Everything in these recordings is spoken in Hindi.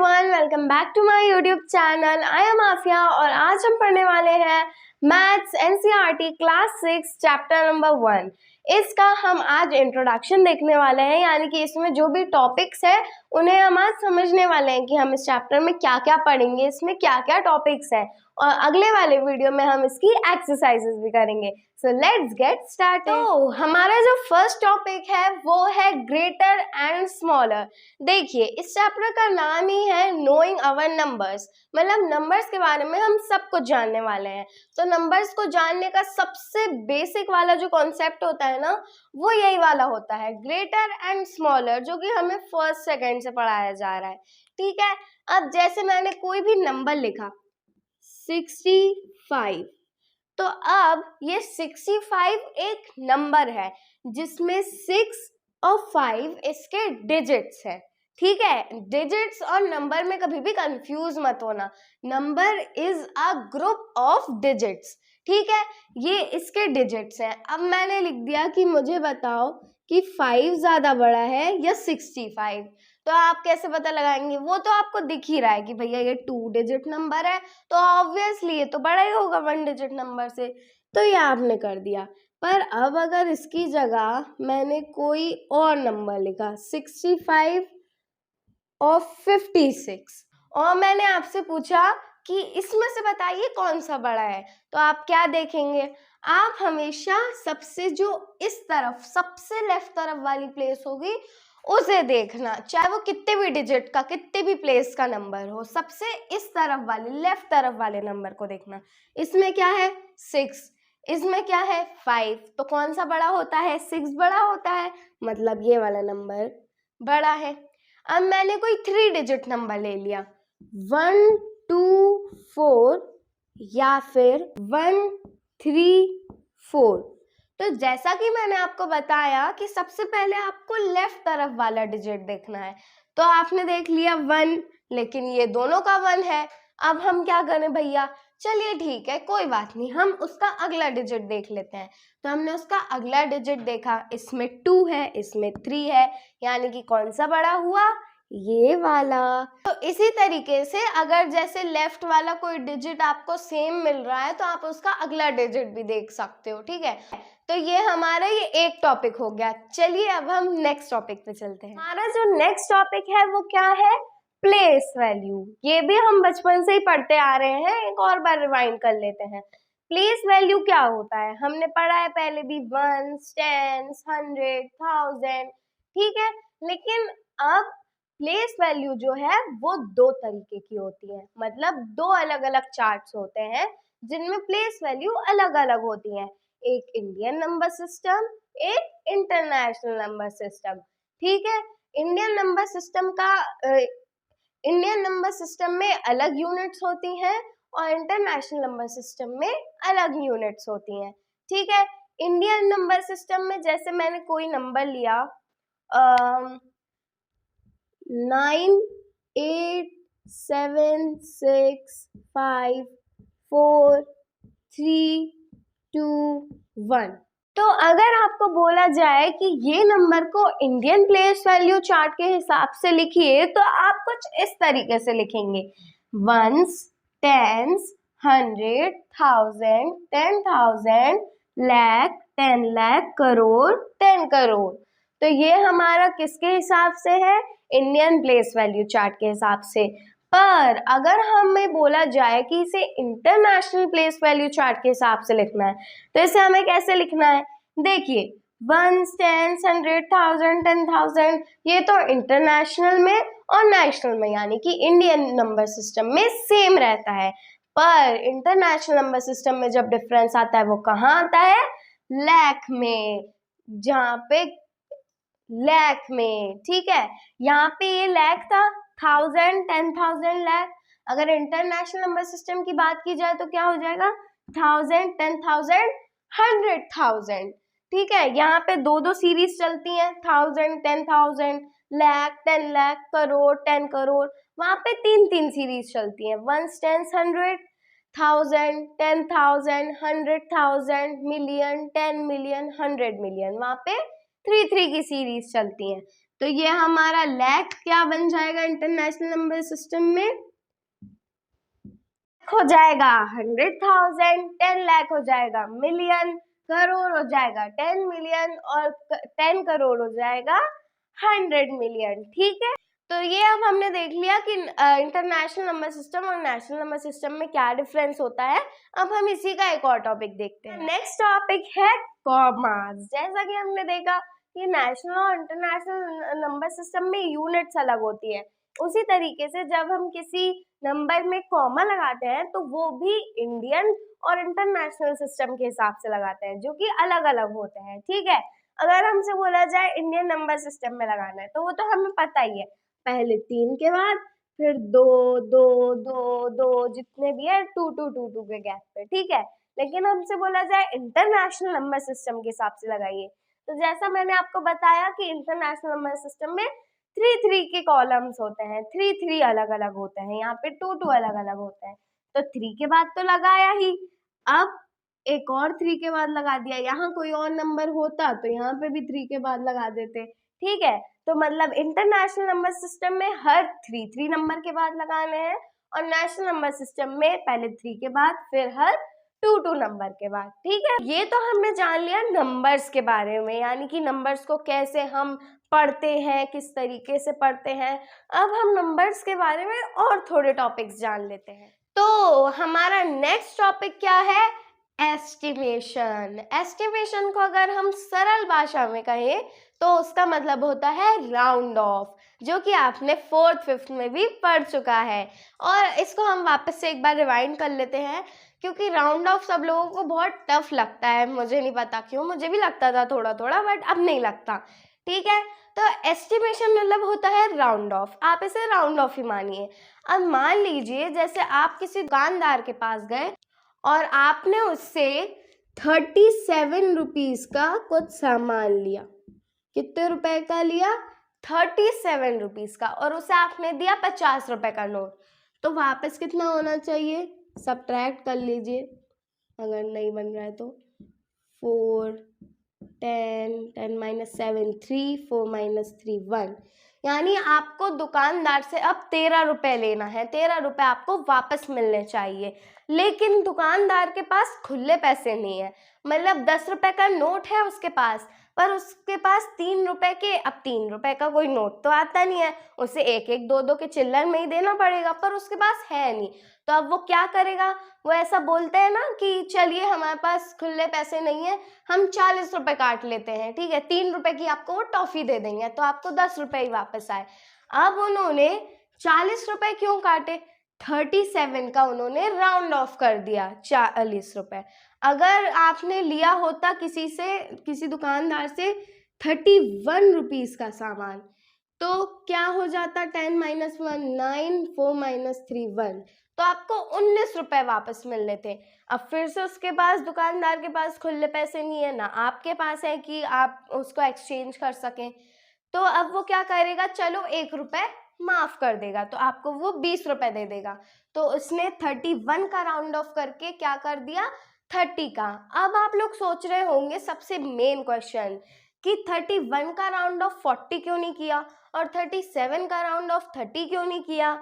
Everyone, welcome back to my YouTube channel. I am Afiya और आज हम पढ़ने वाले हैं maths NCERT class 6 chapter number 1। इसका हम आज इंट्रोडक्शन देखने वाले हैं, यानी कि इसमें जो भी टॉपिक्स है उन्हें हम आज समझने वाले हैं कि हम इस चैप्टर में क्या क्या पढ़ेंगे, इसमें क्या क्या टॉपिक्स हैं, और अगले वाले वीडियो में हम इसकी एक्सरसाइजेस भी करेंगे। So let's get started. तो हमारा जो फर्स्ट टॉपिक है वो है ग्रेटर एंड स्मॉलर। देखिए, इस चैप्टर का नाम ही है नोइंग अवर नंबर्स, मतलब नंबर्स के बारे में हम सब कुछ जानने वाले हैं। तो नंबर्स को जानने का सबसे बेसिक वाला जो कॉन्सेप्ट होता है ना, वो यही वाला होता है, ग्रेटर एंड स्मॉलर, जो कि हमें फर्स्ट सेकेंड से पढ़ाया जा रहा है। ठीक है, अब जैसे मैंने कोई भी नंबर लिखा 65, तो अब ये 65 एक नंबर है जिसमें 6 और 5 इसके डिजिट्स है। ठीक है, डिजिट्स और नंबर में कभी भी कंफ्यूज मत होना। Number is a group of digits. ठीक है, ये इसके डिजिट्स हैं। अब मैंने लिख दिया कि मुझे बताओ कि 5 ज्यादा बड़ा है या 65। तो आप कैसे पता लगाएंगे? वो तो आपको दिख ही रहा है कि भैया ये 2 डिजिट नंबर है, तो ऑब्वियसली ये तो बड़ा ही होगा 1 डिजिट नंबर से। तो ये आपने कर दिया। पर अब अगर इसकी जगह मैंने कोई और नंबर लिखा 65 और 56, और मैंने आपसे पूछा कि इसमें से बताइए कौन सा बड़ा है, तो आप क्या देखेंगे? आप हमेशा सबसे जो इस तरफ सबसे लेफ्ट तरफ वाली प्लेस होगी उसे देखना, चाहे वो कितने भी डिजिट का, कितने भी प्लेस का नंबर हो, सबसे इस तरफ वाले लेफ्ट तरफ वाले नंबर को देखना। इसमें क्या है? 6, इसमें क्या है? 5। तो कौन सा बड़ा होता है? 6 बड़ा होता है, मतलब ये वाला नंबर बड़ा है। अब मैंने कोई 3 डिजिट नंबर ले लिया, 1 2 4 या फिर 1 3 4। तो जैसा कि मैंने आपको बताया कि सबसे पहले आपको लेफ्ट तरफ वाला डिजिट देखना है। तो आपने देख लिया 1, लेकिन ये दोनों का 1 है। अब हम क्या करें भैया? चलिए ठीक है, कोई बात नहीं, हम उसका अगला डिजिट देख लेते हैं। तो हमने उसका अगला डिजिट देखा, इसमें 2 है, इसमें 3 है, यानी कि कौन सा बड़ा हुआ? ये वाला। तो इसी तरीके से अगर जैसे लेफ्ट वाला कोई डिजिट आपको सेम मिल रहा है तो आप उसका अगला डिजिट भी देख सकते हो। ठीक है, तो ये हमारा ये एक टॉपिक हो गया। चलिए अब हम नेक्स्ट टॉपिक पे चलते हैं। हमारा जो नेक्स्ट टॉपिक है वो क्या है? Place value. ये भी हम बचपन से ही पढ़ते आ रहे हैं, एक और बार रिवाइंड कर लेते हैं। प्लेस वैल्यू क्या होता है? हमने पढ़ा है पहले भी, 1, 10, 100, 1000। ठीक है, लेकिन अब प्लेस वैल्यू जो है वो 2 तरीके की होती है, मतलब 2 अलग अलग चार्ट्स होते हैं जिनमें प्लेस वैल्यू अलग अलग होती है। एक इंडियन नंबर सिस्टम, एक इंटरनेशनल नंबर सिस्टम। ठीक है, इंडियन नंबर सिस्टम का इंडियन नंबर सिस्टम में अलग यूनिट्स होती हैं और इंटरनेशनल नंबर सिस्टम में अलग यूनिट्स होती हैं। ठीक है, इंडियन नंबर सिस्टम में जैसे मैंने कोई नंबर लिया 9 8 7 6 5 4 3 2 1। तो अगर आपको बोला जाए कि ये नंबर को इंडियन प्लेस वैल्यू चार्ट के हिसाब से लिखिए, तो आप कुछ इस तरीके से लिखेंगे, 1s 10s 100 1000 10,000 लाख 10 लाख करोड़ 10 करोड़। तो ये हमारा किसके हिसाब से है? इंडियन प्लेस वैल्यू चार्ट के हिसाब से। पर अगर हमें बोला जाए कि इसे इंटरनेशनल प्लेस वैल्यू चार्ट के हिसाब से लिखना है, तो इसे हमें कैसे लिखना है? देखिए, 1s 10s 100 1000 10,000 ये तो इंटरनेशनल में और नेशनल में, यानी कि इंडियन नंबर सिस्टम में सेम रहता है। पर इंटरनेशनल नंबर सिस्टम में जब डिफरेंस आता है वो कहाँ आता है? लाख में, जहाँ पे लाख में। ठीक है, यहाँ पे ये लाख था, 1000 10,000 लाख। अगर इंटरनेशनल नंबर सिस्टम की बात की जाए तो क्या हो जाएगा? 1000 10,000 100,000। ठीक है, यहाँ पे 2 सीरीज चलती हैं, 1000 10,000 लाख 10 लाख करोड़ 10 करोड़। वहां पे 3 सीरीज चलती हैं, 1s 10s 100 1000 10,000 100,000 million 10 million 100 million. वहां पे 3 की सीरीज चलती हैं। तो ये हमारा लाख क्या बन जाएगा इंटरनेशनल नंबर सिस्टम में, हो जाएगा 100,000, 10 लाख हो जाएगा मिलियन, करोड़ हो जाएगा 10 मिलियन और 10 करोड़ हो जाएगा 100 मिलियन। ठीक है, तो ये अब हमने देख लिया कि इंटरनेशनल नंबर सिस्टम और नेशनल नंबर सिस्टम में क्या डिफरेंस होता है। अब हम इसी का एक और टॉपिक देखते हैं। नेक्स्ट टॉपिक है कॉमास। जैसा कि हमने देखा कि नेशनल और इंटरनेशनल नंबर सिस्टम में यूनिट्स अलग होती है, उसी तरीके से जब हम किसी नंबर में कॉमा लगाते हैं तो वो भी इंडियन और इंटरनेशनल सिस्टम के हिसाब से लगाते हैं, जो कि अलग अलग होते हैं। ठीक है, अगर हमसे बोला जाए इंडियन नंबर सिस्टम में लगाना है तो वो तो हमें पता ही है, पहले 3 के बाद फिर 2 2 2 2 जितने भी है 2 2 2 2 के गैप पे। ठीक है, लेकिन हमसे बोला जाए इंटरनेशनल नंबर सिस्टम के हिसाब से लगाइए, तो जैसा मैंने आपको बताया कि इंटरनेशनल नंबर सिस्टम में 3 3 के कॉलम्स होते हैं, 3 3 अलग अलग होते हैं, यहाँ पे 2 2 अलग अलग होते हैं, तो 3 के बाद तो लगाया ही, अब एक और 3 के बाद लगा दिया। यहाँ कोई और नंबर होता तो यहाँ पे भी 3 के बाद लगा देते। ठीक है, तो मतलब इंटरनेशनल नंबर सिस्टम में हर 3 3 नंबर के बाद लगाने हैं और नेशनल नंबर सिस्टम में पहले 3 के बाद फिर हर 2 2 नंबर के बाद। ठीक है, ये तो हमने जान लिया नंबर्स के बारे में, यानी कि नंबर्स को कैसे हम पढ़ते हैं, किस तरीके से पढ़ते हैं। अब हम नंबर्स के बारे में और थोड़े टॉपिक्स जान लेते हैं। तो हमारा नेक्स्ट टॉपिक क्या है, एस्टिमेशन। एस्टिमेशन को अगर हम सरल भाषा में कहें तो उसका मतलब होता है राउंड ऑफ, जो कि आपने 4th 5th में भी पढ़ चुका है। और इसको हम वापस से एक बार रिवाइंड कर लेते हैं, क्योंकि राउंड ऑफ सब लोगों को बहुत टफ लगता है, मुझे नहीं पता क्यों, मुझे भी लगता था थोड़ा थोड़ा, बट अब नहीं लगता। ठीक है, तो एस्टिमेशन मतलब होता है राउंड ऑफ, आप इसे राउंड ऑफ ही मानिए। अब मान लीजिए जैसे आप किसी दुकानदार के पास गए और आपने उससे 37 रुपीज़ का कुछ सामान लिया। कितने रुपए का लिया, 37 रुपीज़ का, और उसे आपने दिया 50 रुपए का नोट, तो वापस कितना होना चाहिए, सब्ट्रैक्ट कर लीजिए अगर नहीं बन रहा है तो। 4 10 10 - 7 3 4 - 3 1, यानी आपको दुकानदार से अब 13 रुपए लेना है, 13 रुपए आपको वापस मिलने चाहिए। लेकिन दुकानदार के पास खुले पैसे नहीं है, मतलब 10 रुपए का नोट है उसके पास, पर उसके पास 3 रुपए के, अब 3 रुपए का कोई नोट तो आता नहीं है, उसे 1 1 2 2 के चिल्लर में ही देना पड़ेगा, पर उसके पास है नहीं। तो अब वो क्या करेगा, वो ऐसा बोलते हैं ना कि चलिए हमारे पास खुले पैसे नहीं है, हम 40 रुपए काट लेते हैं। ठीक है, 3 रुपए की आपको वो टॉफी दे देंगे, तो आपको 10 रुपए ही वापस आए। अब उन्होंने 40 रुपए क्यों काटे, 37 का उन्होंने राउंड ऑफ कर दिया 40 रुपए। अगर आपने लिया होता किसी से, किसी दुकानदार से 31 रुपीज़ का सामान, तो क्या हो जाता, 10 - 1 9 4 - 3 1, तो आपको 19 रुपए वापस मिलने थे। अब फिर से उसके पास, दुकानदार के पास खुले पैसे नहीं है, ना आपके पास है कि आप उसको एक्सचेंज कर सकें, तो अब वो क्या करेगा, चलो 1 रुपए माफ कर देगा, तो आपको वो 20 रुपए दे देगा। तो उसने 31 का राउंड ऑफ करके क्या कर दिया, 30 का। अब आप लोग सोच रहे होंगे सबसे मेन क्वेश्चन कि 31 का राउंड ऑफ 40 क्यों नहीं किया और 37 का राउंड ऑफ 30 क्यों नहीं किया।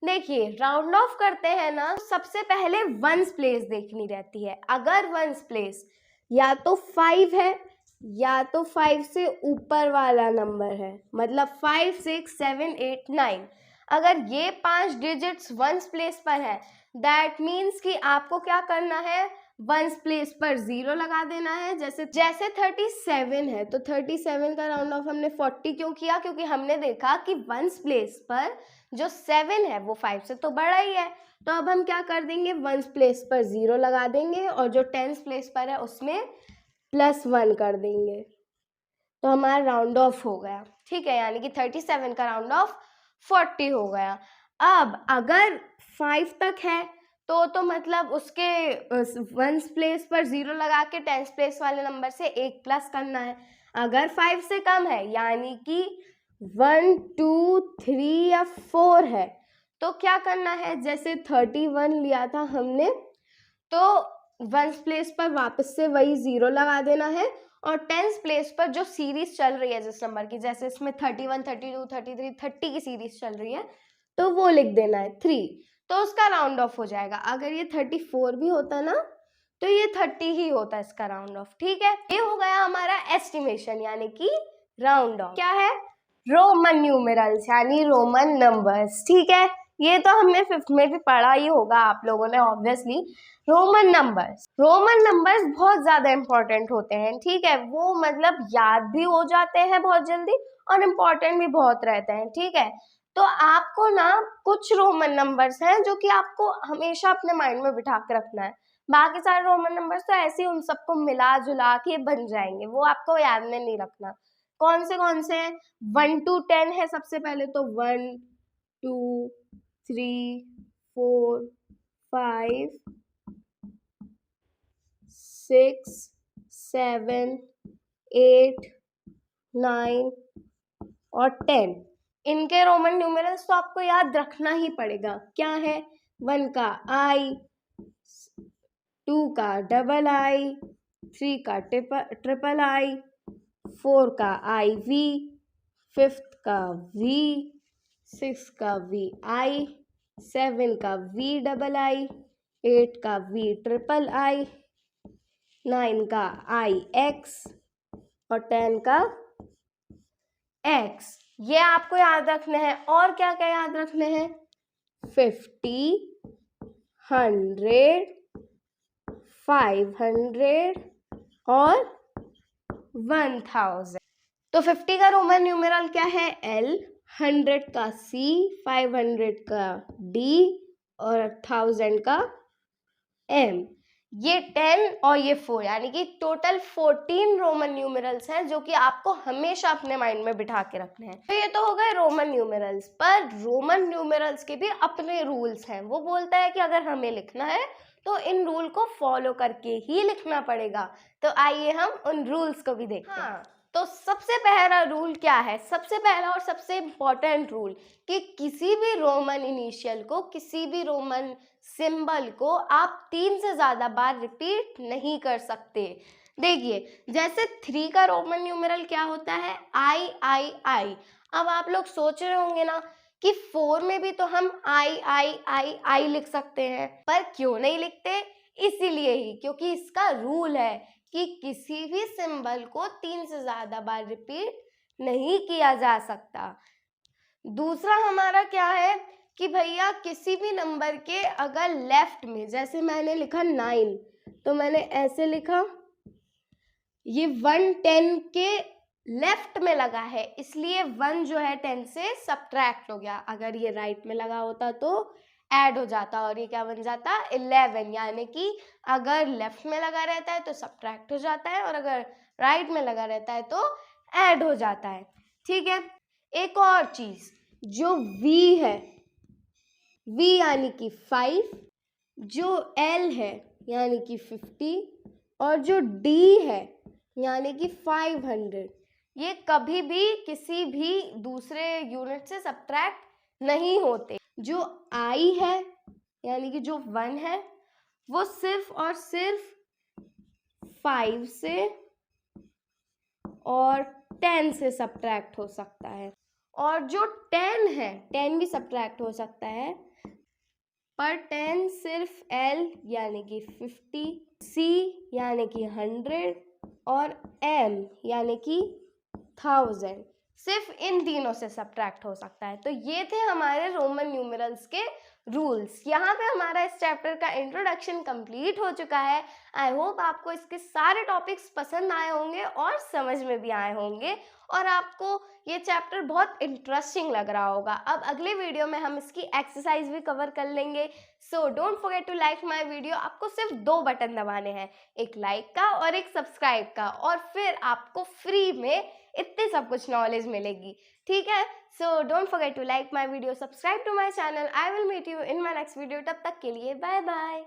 देखिए, राउंड ऑफ करते हैं ना, सबसे पहले वंस प्लेस देखनी रहती है। अगर वंस प्लेस या तो 5 है या तो 5 से ऊपर वाला नंबर है, मतलब 5 6 7 8 9, अगर ये 5 डिजिट्स वंस प्लेस पर है, दैट मीन्स कि आपको क्या करना है, वंस प्लेस पर 0 लगा देना है। जैसे 37 है तो 37 का राउंड ऑफ हमने 40 क्यों किया, क्योंकि हमने देखा कि वंस प्लेस पर जो 7 है वो 5 से तो बड़ा ही है। तो अब हम क्या कर देंगे, वंस प्लेस पर 0 लगा देंगे और जो टेंस प्लेस पर है उसमें +1 कर देंगे, तो हमारा राउंड ऑफ हो गया। ठीक है, यानी कि 37 का राउंड ऑफ 40 हो गया। अब अगर 5 तक है तो मतलब उसके वंस प्लेस पर 0 लगा के टेंस प्लेस वाले नंबर से 1 प्लस करना है। अगर 5 से कम है, यानी कि 1 2 3 या 4 है, तो क्या करना है, जैसे 31 लिया था हमने, तो वंस प्लेस पर वापस से वही 0 लगा देना है और 10th प्लेस पर जो सीरीज चल रही है जिस नंबर की, जैसे इसमें 31, 32, 33, 30 की सीरीज चल रही है, तो वो लिख देना है 3, तो उसका राउंड ऑफ हो जाएगा। अगर ये 34 भी होता ना तो ये 30 ही होता है इसका राउंड ऑफ। ठीक है, ये हो गया हमारा एस्टिमेशन यानी कि राउंड ऑफ। क्या है? रोमन न्यूमेरल्स यानी रोमन नंबर्स। ठीक है, ये तो हमने 5th में भी पढ़ा ही होगा आप लोगों ने ऑब्वियसली। रोमन नंबर्स बहुत ज्यादा इंपॉर्टेंट होते हैं। ठीक है, वो मतलब याद भी हो जाते हैं बहुत जल्दी और इम्पोर्टेंट भी बहुत रहते हैं। ठीक है, तो आपको ना कुछ रोमन नंबर्स हैं जो कि आपको हमेशा अपने माइंड में बिठा के रखना है। बाकी सारे रोमन नंबर्स तो ऐसे ही उन सबको मिला जुला के बन जाएंगे, वो आपको याद में नहीं रखना। कौन से हैं? 1 to 10 है सबसे पहले, तो 1 2 3 4 5 6 7 8 9 और 10। इनके रोमन न्यूमेरल्स तो आपको याद रखना ही पड़ेगा। क्या है? 1 का I, 2 का डबल I, 3 का ट्रिपल I, 4 का IV, 5th का V, 6 का VI, 7 का V डबल I, 8 का V ट्रिपल I, 9 का IX और 10 का X। ये आपको याद रखने हैं। और क्या क्या याद रखने हैं? 50, 100, 500 और 1000। तो 50 का रोमन न्यूमेरल क्या है? L, 100 का C, 500 का D और 1000 का M। ये 10 और ये 4 यानी कि टोटल 14 रोमन न्यूमेरल्स हैं जो कि आपको हमेशा अपने माइंड में बिठा के रखने हैं। तो ये तो हो गए रोमन न्यूमेरल्स। पर रोमन न्यूमेरल्स के भी अपने रूल्स हैं। वो बोलता है कि अगर हमें लिखना है तो इन रूल को फॉलो करके ही लिखना पड़ेगा। तो आइए हम उन रूल्स को भी देखते हैं। तो सबसे पहला रूल क्या है? सबसे पहला और सबसे इम्पोर्टेंट रूल कि किसी भी रोमन इनिशियल को, किसी भी रोमन सिंबल को आप 3 से ज्यादा बार रिपीट नहीं कर सकते। देखिए, जैसे 3 का रोमन न्यूमेरल क्या होता है? I। अब आप लोग सोच रहे होंगे ना कि 4 में भी तो हम I लिख सकते हैं, पर क्यों नहीं लिखते? इसीलिए ही क्योंकि इसका रूल है कि किसी भी सिंबल को 3 से ज्यादा बार रिपीट नहीं किया जा सकता। दूसरा हमारा क्या है कि भैया किसी भी नंबर के अगर लेफ्ट में, जैसे मैंने लिखा 9 तो मैंने ऐसे लिखा, ये 1 10 के लेफ्ट में लगा है इसलिए 1 जो है 10 से सब्ट्रैक्ट हो गया। अगर ये राइट में लगा होता तो ऐड हो जाता और ये क्या बन जाता? 11। यानी कि अगर लेफ्ट में लगा रहता है तो सब्ट्रैक्ट हो जाता है और अगर राइट में लगा रहता है तो ऐड हो जाता है। ठीक है, एक और चीज, जो V है, V यानी कि 5, जो L है यानी कि 50 और जो D है यानी कि 500, ये कभी भी किसी भी दूसरे यूनिट से सब्ट्रैक्ट नहीं होते। जो I है यानी कि जो 1 है वो सिर्फ और सिर्फ 5 से और 10 से सब्ट्रैक्ट हो सकता है। और जो 10 है, 10 भी सब्ट्रैक्ट हो सकता है, पर 10 सिर्फ L यानी कि 50, C यानी कि 100 और M यानी कि 1000, सिर्फ इन तीनों से सब्ट्रैक्ट हो सकता है। तो ये थे हमारे रोमन न्यूमेरल्स के रूल्स। यहाँ पे हमारा इस चैप्टर का इंट्रोडक्शन कंप्लीट हो चुका है। आई होप आपको इसके सारे टॉपिक्स पसंद आए होंगे और समझ में भी आए होंगे और आपको ये चैप्टर बहुत इंटरेस्टिंग लग रहा होगा। अब अगले वीडियो में हम इसकी एक्सरसाइज भी कवर कर लेंगे। So don't forget to like my video. आपको सिर्फ 2 बटन दबाने हैं, एक लाइक का और एक सब्सक्राइब का, और फिर आपको फ्री में इतनी सब कुछ नॉलेज मिलेगी। ठीक है, so don't forget to like my video, subscribe to my channel. I will meet you in my next video. तब तक के लिए बाय बाय।